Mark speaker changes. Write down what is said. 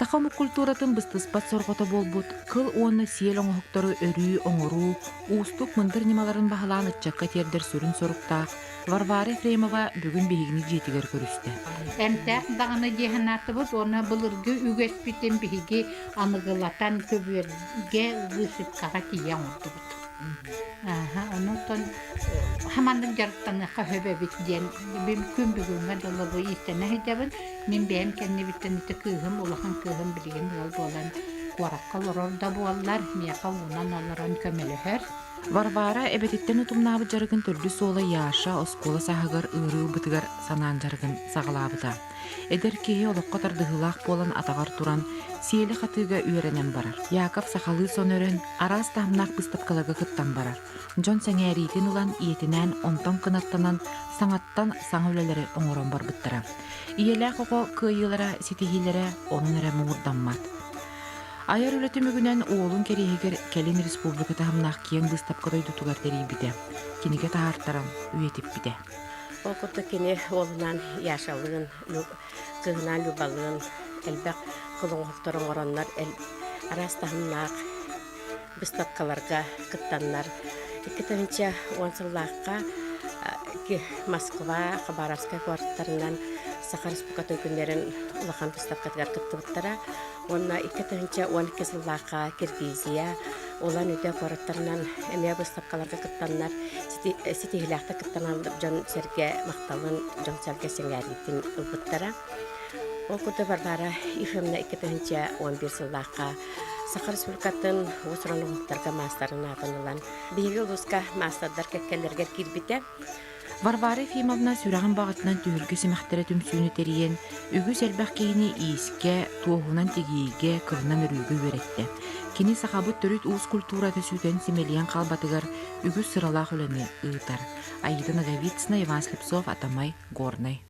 Speaker 1: Сахамы культуратын быстыспат сорғота болбут, кыл уонна сиел оңоқтору өрүү, оңоруу, уустук мындыр немаларын бағалан ытчакка тердер сүрін сорықтақ, Варвара Ефремова бүгін бейгіні жетігер көрісті.
Speaker 2: Әмтәк дағаны деханаты бұд, оны бұлырғы үгес бітен бейгі анығылатан көберге ғысып қаға тиян орды бұд. Онықтан хамандың жарықтаныққа хөбе бітден, мен күн бүгінгі долабы естені хедебін, мен бәйім кәнне біттен үті күйім, олақан күйім білген ғал болан, қуараққа лорорда болалар, мияқа онан алыран көмелі
Speaker 1: Варвара эбетиттен утумнабы жаргын төрдү сола яша оскола сахагар ырыы бытыгар санаан жаргын сагалабыта. Эдер кеhe олоққа тардыгылақ болан атағар туран сиели хатыга үйренен барар. Яков сахалы сон өрен арас тахымнақ быстапкалага кыттан барар. Жон сәңәритин улан иетинен онтон кынаттанан саңаттан саңылелері оңорон бар бұттара. Иеләқ оғы кыйылара сетихилері onun әрі мұңырданмат. Айар үлеті мүгінен оğlun керейгер Келин Республика тахымнақ киен быстапкадай дутугар терейбіде. Кенеге тахарттаран үйетіп біде.
Speaker 3: Оқыты кені олынан яшалығын, кығынан любалығын, әлбәқ қылың оқтырың оранлар, арастағыннақ, быстапкаларға кыттанлар. Икітігінші онсыллаққа Москва, Хабаровская квартарынан Саха Республикатын күндерін ұлақан быстапкатығар кыттыбыттара. Онна икітігінші 12 сыллаққа Киргизия, olan öde kvartarından emya bыстапкаларға кыттанлар, сетихилақта кыттанан жон серге мақталын, жон серге сеңәритін ұлбыттара. Ол күрді Варвара Ефремна 2-11 сыллаққа Саха Республикатын осыран ұлықтарға мастарын атынылан. Бейгі ұлысқа мастардар кәккелерге кирбіте.
Speaker 1: Варвара Ефимовна сүрағын бағытынан түйілгі семақтары түмсүйіні терейен, үгіз әлбәқ кейіні иіске, туғынан тегейге, кылынан үрігі өретті. Кені сақабыт түріт уыз культураты сүйден семелиян қалбатығар үгіз сыралақ өліні ұйтар. Аида Наговицына, Иван Слепцов, Атамай, Горный.